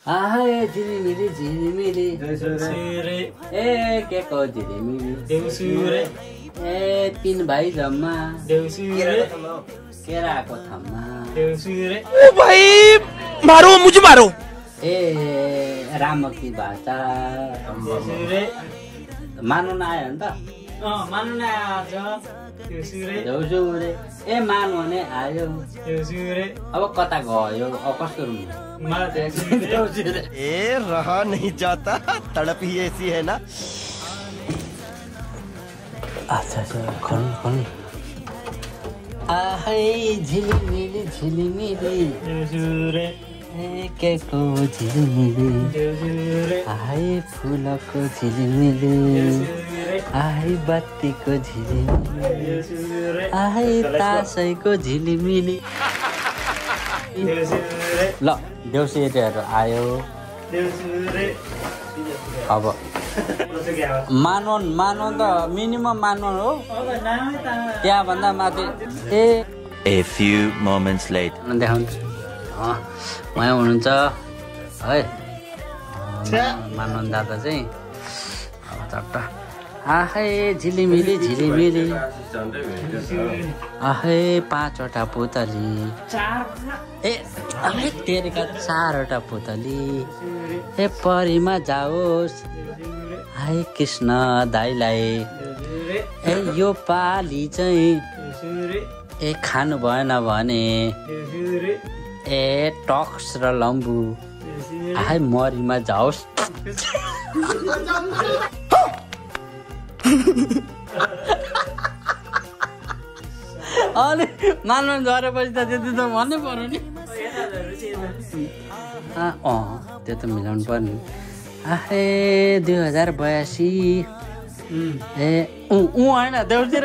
आए झिलिमिली झिलिमिली ए के को झिलिमिली ए तीन भाइ जम्मा केराको थम्मा ओ भाई मारो मुझे मारो ए रामकी भाषा मानु नआयो नि त मानु नआयो देउसु रे ए मानु भने आयो अब कता गयो अब कस्तो रुम ए रहा नहीं जाता तड़प ही ऐसी है ना अच्छा खन आहै झिलिमिली झिलिमिली के को झिलिमिली आहै फुलको झिलिमिली आहै बत्तीको झिलिमिली आहै तासैको झिलिमिली ल देउसीहरू आयो अब मानोन त मिनिमम मानोन हो त्यहाँ भन्दा माथि ए A few moments later देखाउँछु उहाँ हुनुहुन्छ है मानोन दादा चाहिँ अब चट्ट आहै झिलिमिली झिलिमिली आहै 5 वटा पुतली ए तेरेका 4 वटा पुतली ए परीमा जाओस् हाय कृष्ण दाइलाई ए यो पाली चाहिँ ए खानु भएन भने ए टक्स र लम्बु हाय मरीमा जाओस् अलि मान्नु झरेपछि त त्यति त भन्नै पर्यो नि त्यो त मिलाउनु पर्ने आहै 2082 ए होइन देउतिर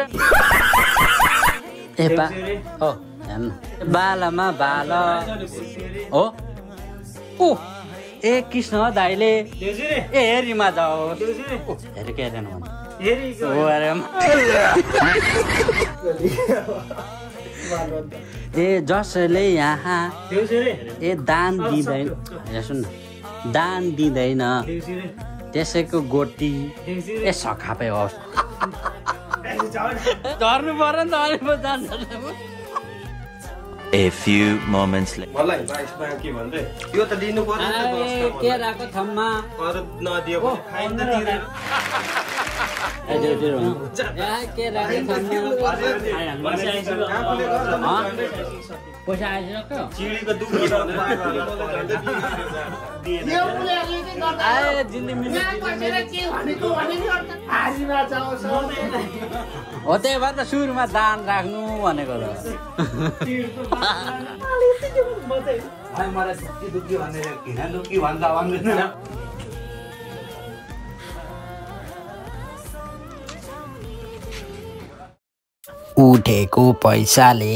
ए हो हेर्नु बालामा बाल हो ओ ए कृष्ण दाइले ए हेरीमा जाओस् हेरेको हेरेन भने ए जसले यहाँ ए दान दिँदैन सुन दान दिँदैन त्यसैको गोटी ए सखापै होस् झर्नु पर्यो नि त अलिक जान्छ A few moments later मलाई बाइसमा के भन्दै यो त दिनु पर्यो नि त केराको थम्मा अरु नदियो भने खाइन त तिरेर पैसा आइसक्यो चिडीको दुख्ने हो त्यही भएर त सुरुमा दान राख्नु भनेको त मलाई दुखी भन्ने घिना दुखी भन्दा भन्दैन उठेको पैसाले